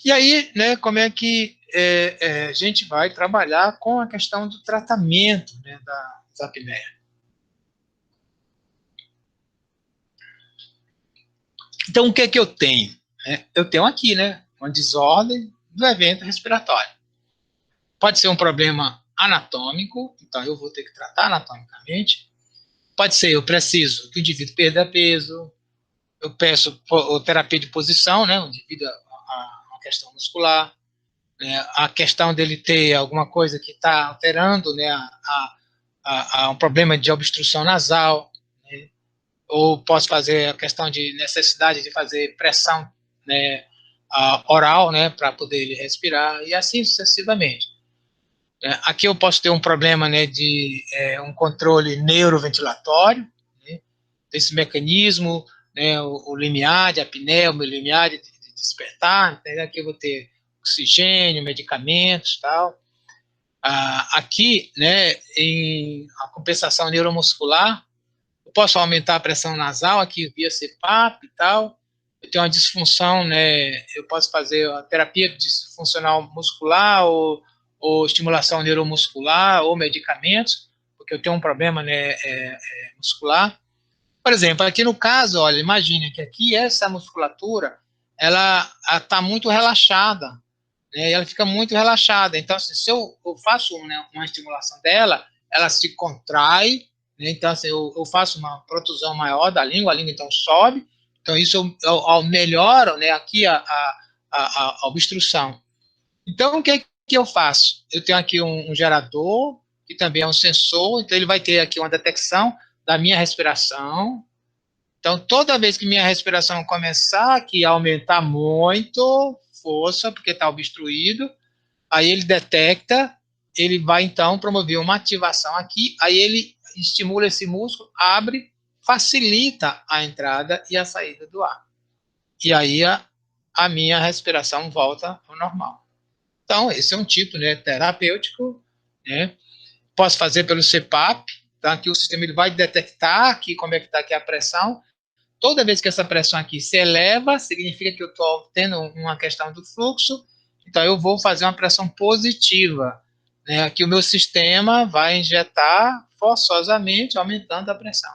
E aí, né, como é que a gente vai trabalhar com a questão do tratamento, né, da apneia? Então, o que é que eu tenho? Eu tenho aqui, né, uma desordem do evento respiratório. Pode ser um problema anatômico, então eu vou ter que tratar anatomicamente. Pode ser, eu preciso que o indivíduo perda peso, eu peço terapia de posição, né, devido a questão muscular, né, a questão dele ter alguma coisa que está alterando, né, a um problema de obstrução nasal, né, ou posso fazer a questão de necessidade de fazer pressão, né, oral, né, para poder ele respirar, e assim sucessivamente. Aqui eu posso ter um problema, né, de um controle neuroventilatório, né, esse mecanismo, né, o limiar de apneia, o limiar de despertar, né, aqui eu vou ter oxigênio, medicamentos, tal. Aqui, né, em a compensação neuromuscular, eu posso aumentar a pressão nasal aqui via CPAP e tal. Eu tenho uma disfunção, né, eu posso fazer a terapia disfuncional muscular ou estimulação neuromuscular ou medicamentos, porque eu tenho um problema, né, muscular. Por exemplo, aqui no caso, olha, imagine que aqui essa musculatura, ela está muito relaxada, né, e ela fica muito relaxada. Então, assim, se eu faço, né, uma estimulação dela, ela se contrai, né, então assim, eu faço uma protusão maior da língua, a língua então sobe, então isso eu melhoro, né, aqui a obstrução. Então, o que eu faço? Eu tenho aqui um gerador, que também é um sensor, então ele vai ter aqui uma detecção da minha respiração. Então, toda vez que minha respiração começar aqui a aumentar muito, força, porque está obstruído, aí ele detecta, ele vai então promover uma ativação aqui, aí ele estimula esse músculo, abre, facilita a entrada e a saída do ar. E aí a minha respiração volta ao normal. Então, esse é um tipo, né, terapêutico, né? Posso fazer pelo CPAP, tá? Que o sistema ele vai detectar aqui como é que está aqui a pressão. Toda vez que essa pressão aqui se eleva, significa que eu estou tendo uma questão do fluxo, então eu vou fazer uma pressão positiva, né? Que o meu sistema vai injetar forçosamente, aumentando a pressão.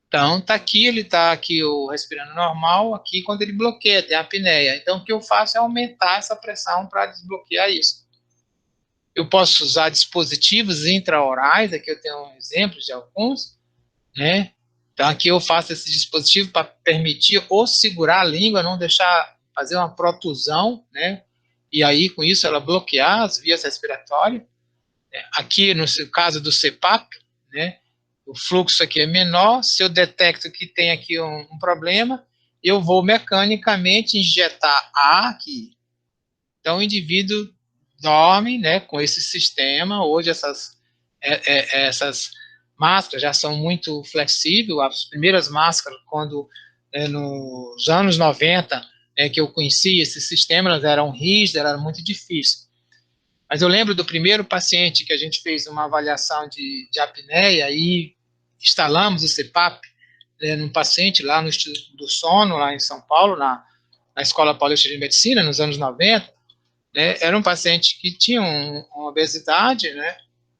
Então, tá aqui, ele está aqui o respirando normal, aqui quando ele bloqueia, tem a apneia. Então, o que eu faço é aumentar essa pressão para desbloquear isso. Eu posso usar dispositivos intraorais, aqui eu tenho exemplos de alguns, né? Então, aqui eu faço esse dispositivo para permitir ou segurar a língua, não deixar fazer uma protusão, né? E aí, com isso, ela bloquear as vias respiratórias. Aqui, no caso do CPAP, né? O fluxo aqui é menor. Se eu detecto que tem aqui um problema, eu vou mecanicamente injetar ar aqui. Então, o indivíduo dorme, né, com esse sistema. Hoje, essas máscaras já são muito flexíveis. As primeiras máscaras, quando nos anos 90, que eu conheci esse sistema, elas eram rígidas, era muito difícil. Mas eu lembro do primeiro paciente que a gente fez uma avaliação de apneia e instalamos o CPAP num paciente lá no Instituto do Sono, lá em São Paulo, na Escola Paulista de Medicina, nos anos 90, né? Era um paciente que tinha uma obesidade, né,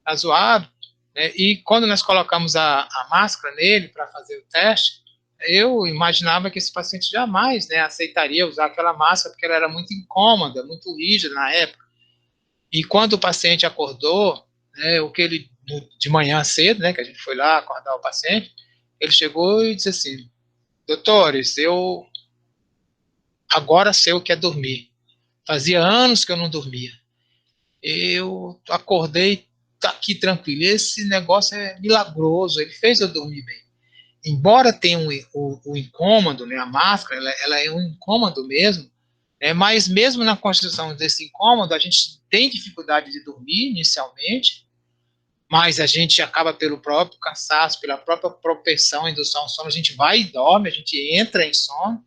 razoável, né, e quando nós colocamos a máscara nele para fazer o teste, eu imaginava que esse paciente jamais, né, aceitaria usar aquela máscara, porque ela era muito incômoda, muito rígida na época. E quando o paciente acordou, né, o que ele, de manhã cedo, né, que a gente foi lá acordar o paciente, ele chegou e disse assim: doutores, eu agora sei o que é dormir. Fazia anos que eu não dormia. Eu acordei tá aqui tranquilo. Esse negócio é milagroso, ele fez eu dormir bem. Embora tenha o incômodo, né, a máscara, ela é um incômodo mesmo, né, mas mesmo na construção desse incômodo, a gente tem dificuldade de dormir inicialmente, mas a gente acaba pelo próprio cansaço, pela própria propensão à indução ao sono, a gente vai e dorme, a gente entra em sono,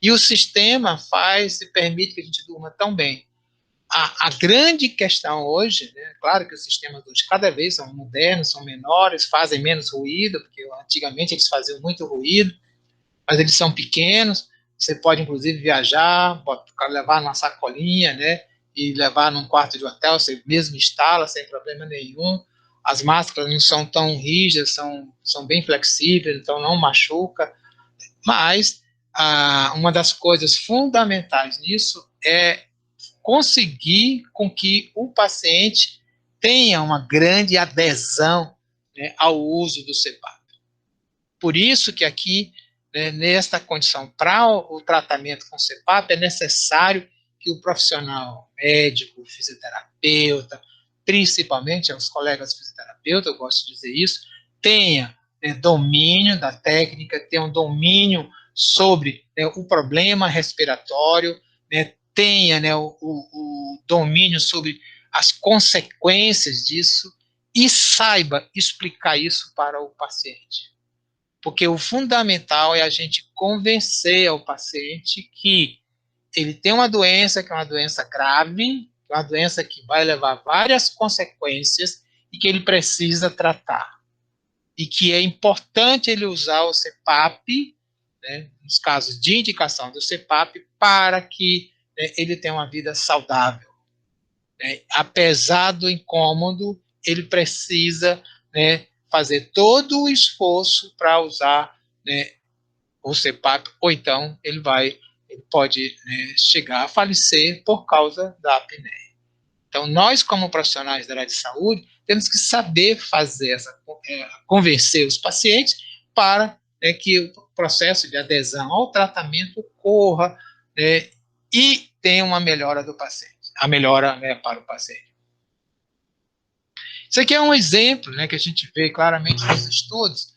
e o sistema faz e permite que a gente durma tão bem. A grande questão hoje, né, claro que os sistemas hoje cada vez são modernos, são menores, fazem menos ruído, porque antigamente eles faziam muito ruído, mas eles são pequenos. Você pode, inclusive, viajar, pode levar numa sacolinha, né? E levar num quarto de hotel, você mesmo instala sem problema nenhum. As máscaras não são tão rígidas, são bem flexíveis, então não machuca. Mas uma das coisas fundamentais nisso é conseguir com que o paciente tenha uma grande adesão, né, ao uso do CPAP. Por isso que aqui, né, nesta condição, para o tratamento com CPAP, é necessário que o profissional médico, fisioterapeuta, principalmente os colegas fisioterapeutas, eu gosto de dizer isso, tenha, né, domínio da técnica, tenha um domínio sobre, né, o problema respiratório, né, tenha, né, o domínio sobre as consequências disso e saiba explicar isso para o paciente. Porque o fundamental é a gente convencer o paciente que ele tem uma doença que é uma doença grave, uma doença que vai levar várias consequências e que ele precisa tratar. E que é importante ele usar o CPAP, né, nos casos de indicação do CPAP, para que, né, ele tenha uma vida saudável. Né? Apesar do incômodo, ele precisa, né, fazer todo o esforço para usar, né, o CPAP, ou então ele pode, né, chegar a falecer por causa da apneia. Então, nós, como profissionais da área de saúde, temos que saber fazer convencer os pacientes para, né, que o processo de adesão ao tratamento ocorra, né, e tenha uma melhora do paciente, a melhora, né, para o paciente. Isso aqui é um exemplo, né, que a gente vê claramente nos estudos.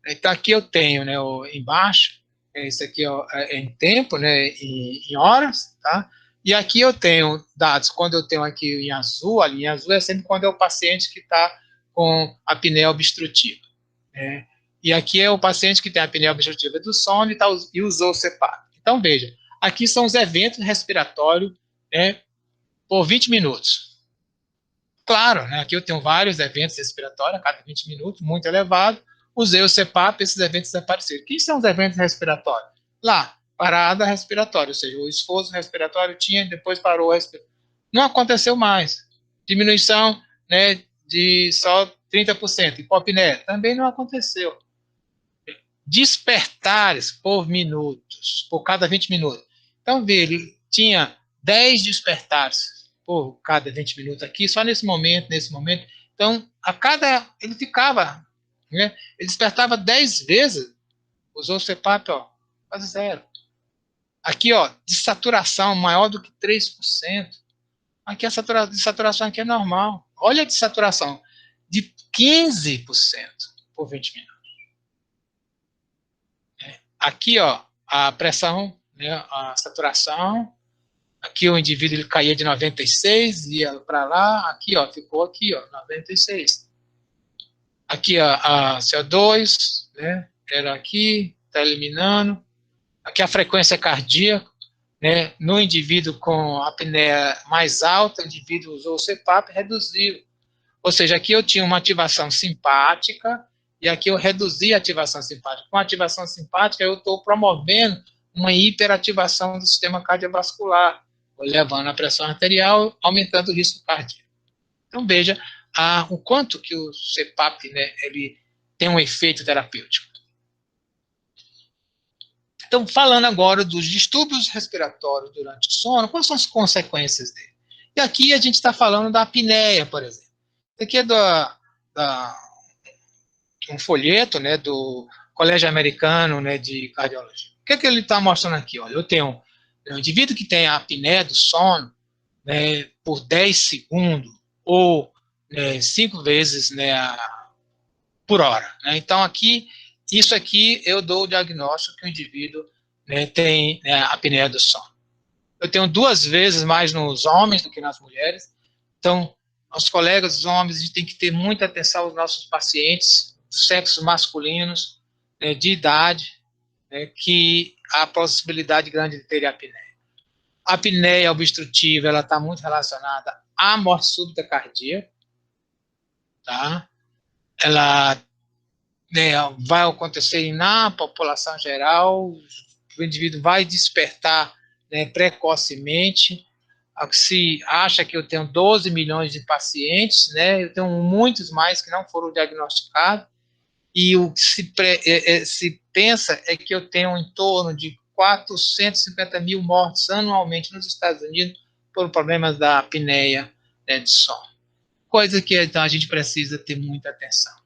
Então, aqui eu tenho, né, embaixo, isso aqui é em tempo, né, em horas, tá? E aqui eu tenho dados, quando eu tenho aqui em azul, a linha azul é sempre quando é o paciente que está com apneia obstrutiva. Né? E aqui é o paciente que tem apneia obstrutiva do sono e usou o CPAP. Então, veja, aqui são os eventos respiratórios, né, por 20 minutos. Claro, né, aqui eu tenho vários eventos respiratórios a cada 20 minutos, muito elevado. Usei o CPAP, esses eventos desapareceram. O que são os eventos respiratórios? Lá, parada respiratória, ou seja, o esforço respiratório tinha, depois parou a respiração. Não aconteceu mais. Diminuição, né, de só 30%. Hipopneia também não aconteceu. Despertares por minutos, por cada 20 minutos. Então, vê, ele tinha 10 despertares por cada 20 minutos aqui, só nesse momento. Então, ele ficava, né? Ele despertava 10 vezes, usou o CPAP, ó, quase zero. Aqui, ó, de saturação maior do que 3%. Aqui a saturação aqui é normal. Olha a de saturação, de 15% por 20 minutos. Aqui, ó, a pressão, né, a saturação. Aqui o indivíduo ele caía de 96, ia para lá. Aqui, ó, ficou aqui, ó, 96. Aqui a CO2, né, era aqui, está eliminando. Aqui a frequência cardíaca, né, no indivíduo com apneia mais alta, o indivíduo usou o CPAP e reduziu. Ou seja, aqui eu tinha uma ativação simpática e aqui eu reduzi a ativação simpática. Com a ativação simpática, eu estou promovendo uma hiperativação do sistema cardiovascular, elevando a pressão arterial, aumentando o risco cardíaco. Então, veja o quanto que o CPAP, né, ele tem um efeito terapêutico. Então, falando agora dos distúrbios respiratórios durante o sono, quais são as consequências dele? E aqui a gente está falando da apneia, por exemplo. Isso aqui é um folheto, né, do Colégio Americano, né, de Cardiologia. O que é que ele está mostrando aqui? Olha, eu tenho um indivíduo que tem a apneia do sono, né, por 10 segundos ou, né, 5 vezes, né, por hora. Né? Então, isso aqui eu dou o diagnóstico que o indivíduo, né, tem, né, a apneia do sono. Eu tenho 2 vezes mais nos homens do que nas mulheres. Então, os colegas, os homens, a gente tem que ter muita atenção aos nossos pacientes, sexos masculinos, né, de idade, né, que há possibilidade grande de ter apneia. A apneia obstrutiva, ela está muito relacionada à morte súbita cardíaca, tá? Ela, né, vai acontecer na população geral, o indivíduo vai despertar, né, precocemente. Se acha que eu tenho 12 milhões de pacientes, né, eu tenho muitos mais que não foram diagnosticados, e o que se pensa é que eu tenho em torno de 450 mil mortes anualmente nos Estados Unidos por problemas da apneia, né, de sono. Coisa que então a gente precisa ter muita atenção.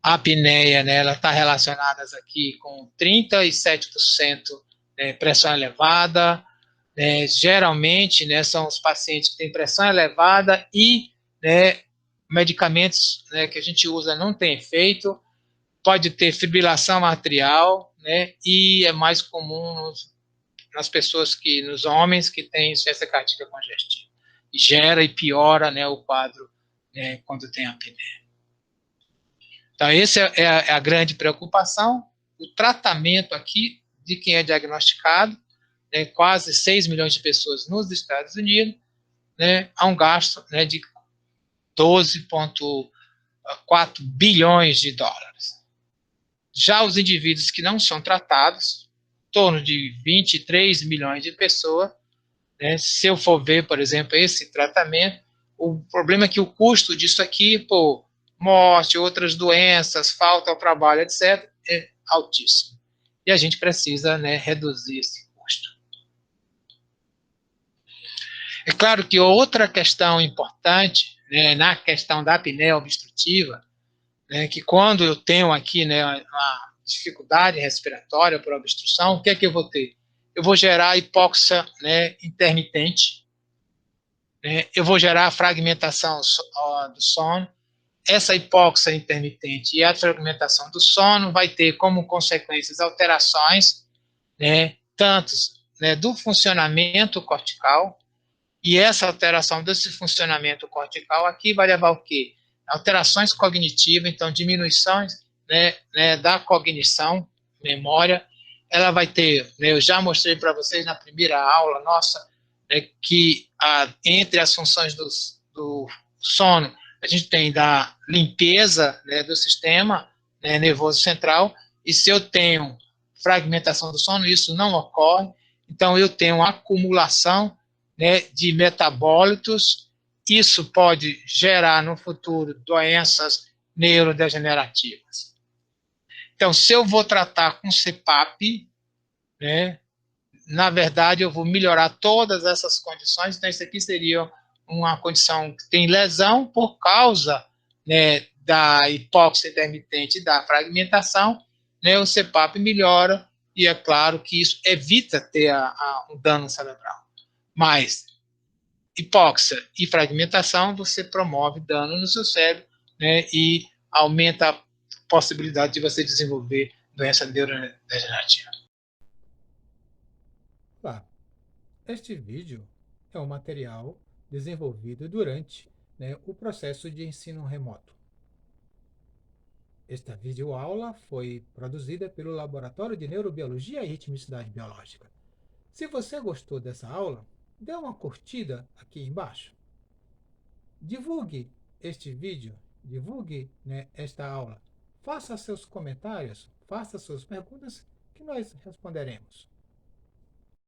A apneia, né, ela está relacionada aqui com 37%, pressão elevada. Geralmente, né, são os pacientes que têm pressão elevada e, né, medicamentos, né, que a gente usa não tem efeito. Pode ter fibrilação atrial, né, e é mais comum nas pessoas nos homens que têm insuficiência cardíaca congestiva. E gera e piora, né, o quadro, né, quando tem apneia. Então, essa é a grande preocupação. O tratamento aqui de quem é diagnosticado, né, quase 6 milhões de pessoas nos Estados Unidos, né, há um gasto, né, de 12,4 bilhões de dólares. Já os indivíduos que não são tratados, em torno de 23 milhões de pessoas, né, se eu for ver, por exemplo, esse tratamento, o problema é que o custo disso aqui, por morte, outras doenças, falta ao trabalho, etc., é altíssimo. E a gente precisa, né, reduzir esse custo. É claro que outra questão importante, né, na questão da apneia obstrutiva, né, que quando eu tenho aqui, né, uma dificuldade respiratória por obstrução, o que é que eu vou ter? Eu vou gerar hipóxia, né, intermitente, né, eu vou gerar fragmentação do sono. Essa hipóxia intermitente e a fragmentação do sono vai ter como consequências alterações, né, tanto, né, do funcionamento cortical, e essa alteração desse funcionamento cortical aqui vai levar o quê? Alterações cognitivas, então diminuições, né, da cognição, memória. Ela vai ter, né, eu já mostrei para vocês na primeira aula nossa, né, que entre as funções do sono, a gente tem da limpeza, né, do sistema, né, nervoso central, e se eu tenho fragmentação do sono, isso não ocorre, então eu tenho acumulação, né, de metabólitos. Isso pode gerar no futuro doenças neurodegenerativas. Então, se eu vou tratar com CPAP, né, na verdade, eu vou melhorar todas essas condições. Então, isso aqui seria uma condição que tem lesão por causa, né, da hipóxia intermitente e da fragmentação, né, o CPAP melhora, e é claro que isso evita ter um dano cerebral. Mas hipóxia e fragmentação, você promove dano no seu cérebro, né, e aumenta a possibilidade de você desenvolver doença neurodegenerativa. Olá, este vídeo é um material desenvolvido durante, o processo de ensino remoto. Esta videoaula foi produzida pelo Laboratório de Neurobiologia e Ritmicidade Biológica. Se você gostou dessa aula, dê uma curtida aqui embaixo. Divulgue este vídeo, divulgue, esta aula. Faça seus comentários, faça suas perguntas que nós responderemos.